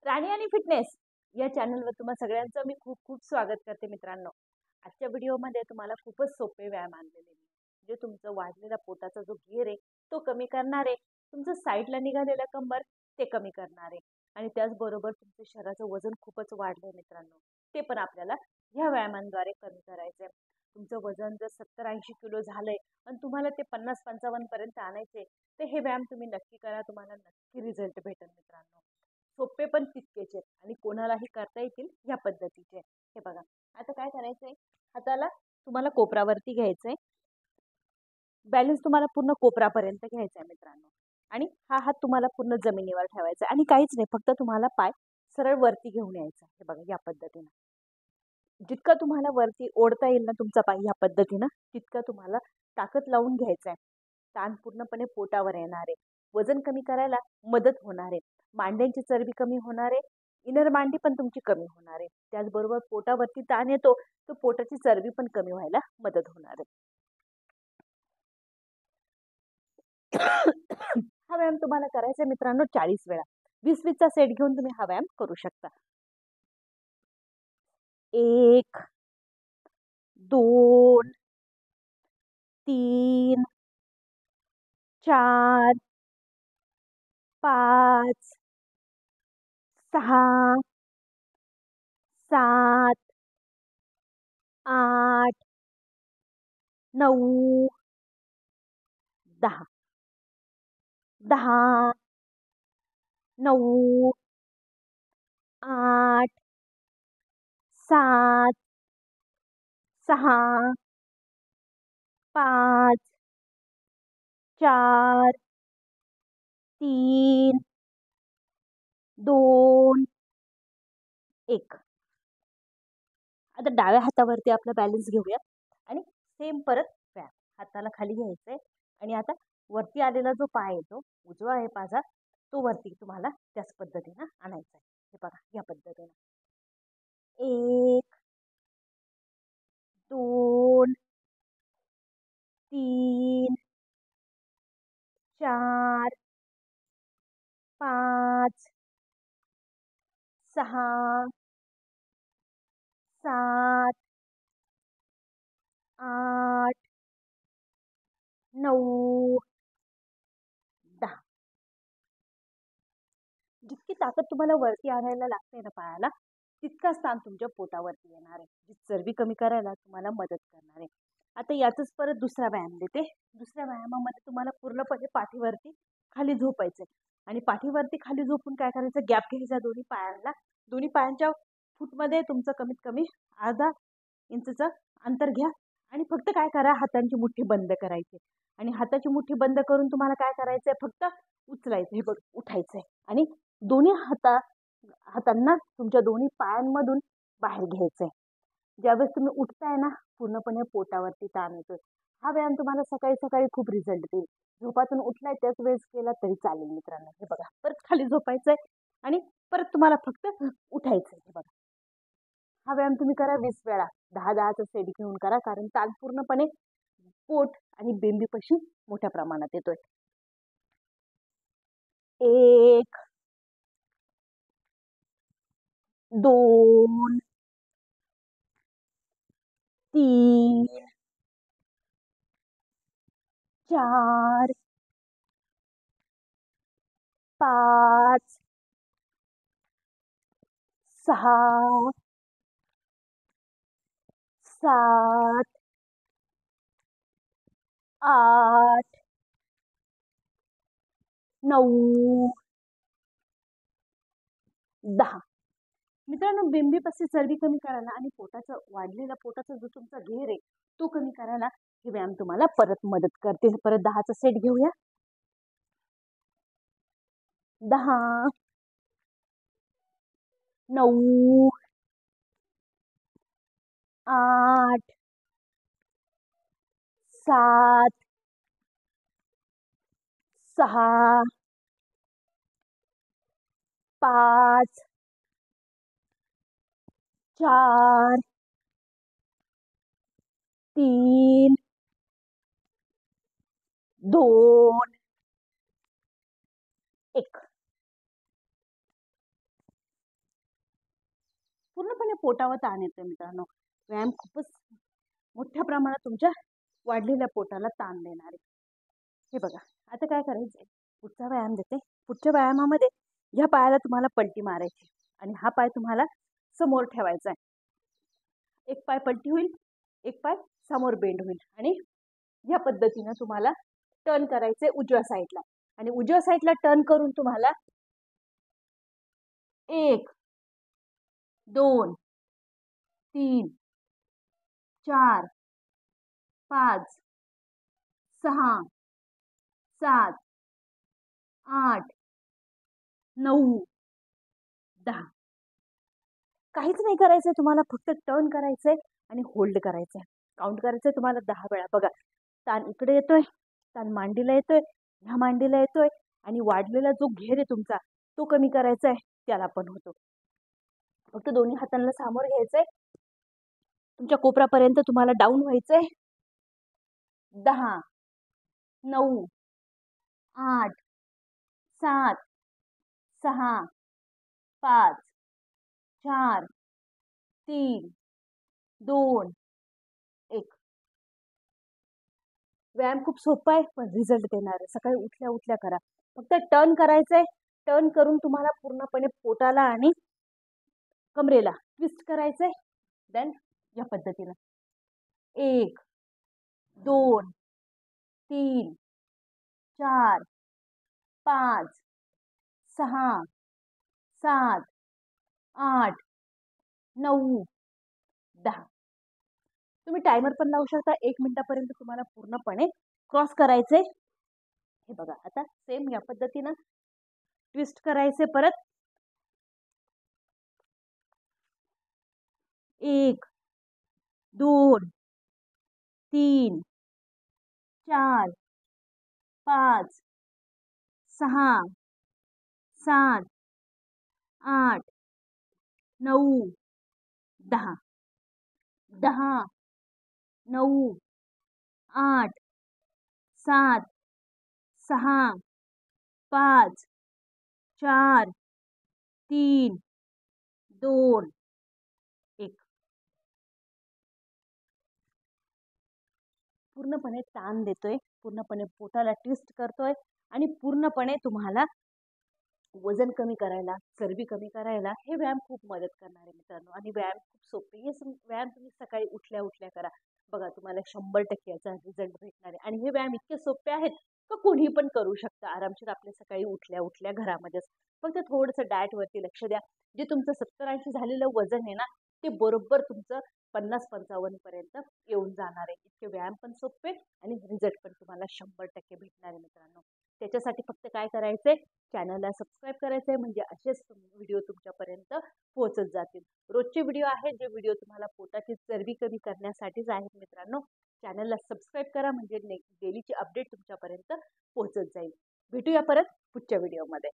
राणी आणि फिटनेस या चॅनलवर तुम्हा सगळ्यांचं मी खूप खूप स्वागत करते मित्रांनो. आजच्या व्हिडिओमध्ये तुम्हाला खूपच सोपे व्यायाम आणलेले आहे. जे तुमचं वाढलेला पोटाचा जो घेर आहे तो कमी करणार आहे. तुमचं साईडला निघालेलं कंबर ते कमी करणार आहे. आणि त्याचबरोबर तुमच्या शरीराचं वजन खूपच वाढलंय मित्रांनो. ते पण आपल्याला ह्या व्यायामांद्वारे कमी करायचंय. तुमचं वजन जर 70-80 किलो झालंय आणि तुम्हाला ते 50-55 पर्यंत आणायचे, तर हे व्यायाम तुम्ही नक्की करा. तुम्हाला नक्की रिझल्ट भेटेल मित्रांनो. सोपे पण तितकेच आहेत आणि कोणालाही करता येतील या पद्धतीचे. हे बघा, आता काय करायचंय, हाताला तुम्हाला कोपरावरती घ्यायचंय. बॅलन्स तुम्हाला पूर्ण कोपरापर्यंत घ्यायचा आहे मित्रांनो. आणि हा हात तुम्हाला पूर्ण जमिनीवर ठेवायचा आणि काहीच नाही, फक्त तुम्हाला पाय सरळ वरती घेऊन यायचा. हे बघा, या पद्धतीनं जितकं तुम्हाला वरती ओढता येईल ना तुमचा पाय या पद्धतीनं, तितकं तुम्हाला ताकद लावून घ्यायचं आहे. ताण पूर्णपणे पोटावर येणार आहे. वजन कमी करायला मदत होणार आहे. मांड्यांची चरबी कमी होणार आहे. इनर मांडी पण तुमची कमी होणार आहे. त्याचबरोबर पोटावरती ताण येतो, तर पोटाची चरबी पण कमी व्हायला मदत होणार आहे. हा व्यायाम तुम्हाला करायचा मित्रांनो 40 वेळा. 20-20चा सेट घेऊन तुम्ही हा व्यायाम करू शकता. 1, 2, 3, 4, 5, 6, 7, 8, 9, 10. 10, 9, 8, 7, 6, 5, 4, 3, 2, 1. आता डाव्या हातावरती आपला बॅलन्स घेऊया आणि सेम परत व्यायाम. हाताला खाली घ्यायचंय आणि आता वरती आलेला जो पाय येतो, उजवा आहे माझा, तो वरती तुम्हाला त्याच पद्धतीनं आणायचा आहे. हे बघा, या पद्धतीनं 1, 2, 3, 4, 5, 6, 7, 8, 9, 10. जितकी ताकद तुम्हाला वरती आणायला लागते ना पायाला, तितकाच ताण तुमच्या पोटावरती येणार आहे. जी चरबी कमी करायला तुम्हाला मदत करणार आहे. आता यातच परत दुसरा व्यायाम देते. दुसऱ्या व्यायामामध्ये तुम्हाला पूर्णपणे पाठीवरती खाली झोपायचंय आणि पाठीवरती खाली झोपून काय करायचं, गॅप घ्यायचा दोन्ही पायांना. दोन्ही पायांच्या फूटमध्ये तुमचं कमीत कमी अर्धा इंचचं अंतर घ्या आणि फक्त काय करा, हातांची मुठ्ठी बंद करायची आणि हाताची मुठ्ठी बंद करून तुम्हाला काय करायचंय, फक्त उचलायचं. हे बघ, उठायचंय आणि दोन्ही हातांना तुमच्या दोन्ही पायांमधून बाहेर घ्यायचंय. ज्यावेळेस तुम्ही उठताय ना, पूर्णपणे पोटावरती ताण येतोय. हा व्यायाम तुम्हाला सकाळी सकाळी खूप रिझल्ट देईल. झोपातून उठलाय त्याच वेळेस केला तरी चालेल मित्रांनो. हे बघा, परत खाली झोपायचंय आणि परत तुम्हाला फक्त उठायचंय. हे बघा, हा व्यायाम तुम्ही करा 20 वेळा. 10-10चा सेट घेऊन करा, कारण ताण पूर्णपणे पोट आणि बेंबीपाशी मोठ्या प्रमाणात येतोय. 1, 2, 3, 4, 5, 6, 7, 8, 9, 10. मित्रांनो, बिंबीपासून चरबी कमी करायला आणि वाढलेला पोटाचा जो तुमचा घेर आहे तो कमी करायला हे व्यायाम तुम्हाला परत मदत करते. परत 10चा सेट घेऊया. 10, 9, 8, 7, 6, 5, 4, 3, 2, 1. पूर्णपणे पोटावर ताण येतो मित्रांनो. व्यायाम खूपच मोठ्या प्रमाणात तुमच्या वाढलेल्या पोटाला ताण देणार आहे. हे बघा, आता काय करायचंय, पुढचा व्यायाम देते. पुढच्या व्यायामामध्ये ह्या पायाला तुम्हाला पलटी मारायची आणि हा पाय तुम्हाला समोर ठेवायचा आहे. एक पाय पलटी होईल, एक पाय समोर बेंड होईल आणि या पद्धतीनं तुम्हाला टर्न करायचंय उजव्या साईडला. आणि उजव्या साईडला टर्न करून तुम्हाला 1 2 3 4 5 6 7 8 9 10. काहीच नाही करायचंय तुम्हाला, फक्त टर्न करायचंय आणि होल्ड करायचंय. काउंट करायचंय तुम्हाला 10 वेळा. बघा, ताण इकडे येतोय, ताण मांडीला येतोय, ह्या मांडीला येतोय आणि वाढलेला जो घेर आहे तुमचा तो कमी करायचा आहे, त्याला पण होतो. फक्त दोन्ही हातांना समोर घ्यायचंय, तुमच्या कोपरापर्यंत तुम्हाला डाऊन व्हायचंय. 10 9 8 7 6 5 4 3 2 1. व्यायाम खूप सोपा आहे पण रिझल्ट देणार आहे. सकाळी उठल्या उठल्या करा. फक्त टर्न करायचंय. टर्न करून तुम्हाला पूर्णपणे पोटाला आणि कमरेला ट्विस्ट करायचंय. देन या पद्धतीनं 1 2 3 4 5 6 7 8 9 10. तुम्ही टायमर पण लावू शकता. 1 मिनिटापर्यंत तुम्हाला पूर्णपणे क्रॉस करायचे. हे बघा, आता सेम या पद्धतीनं ट्विस्ट करायचे. परत 1 2 3 4 5 6 7 8 9 10. 10 9 8 7 6 5 4 3 2 1. पूर्णपणे ताण देतोय, पूर्णपणे पोटाला ट्विस्ट करतोय आणि पूर्णपणे तुम्हाला वजन कमी करायला, चरबी कमी करायला हे व्यायाम खूप मदत करणार आहे मित्रांनो. आणि व्यायाम खूप सोपे. हे व्यायाम तुम्ही सकाळी उठल्या उठल्या करा. बघा, तुम्हाला 100% याचा रिझल्ट भेटणार आहे. आणि हे व्यायाम इतके सोपे आहेत का कोणी पण करू शकतं आरामशीर आपल्या सकाळी उठल्या उठल्या घरामध्येच. फक्त थोडंसं डाएटवरती लक्ष द्या. जे तुमचं 70-80 झालेलं वजन आहे ना, ते बरोबर तुमचं 50-55 पर्यंत येऊन जाणार आहे. इतके व्यायाम पण सोपे आणि रिझल्ट पण तुम्हाला 100% भेटणार आहे मित्रांनो. त्याच्यासाठी फक्त काय करायचंय, चॅनलला सबस्क्राईब करायचंय, म्हणजे असेच व्हिडिओ तुमच्यापर्यंत पोहोचत जातील. रोजचे व्हिडिओ आहेत, जे व्हिडिओ तुम्हाला पोटाची चरबी कमी करण्यासाठीच आहेत मित्रांनो. चॅनलला सबस्क्राईब करा, म्हणजे डेलीची अपडेट तुमच्यापर्यंत पोहोचत जाईल. भेटूया परत पुढच्या व्हिडिओमध्ये.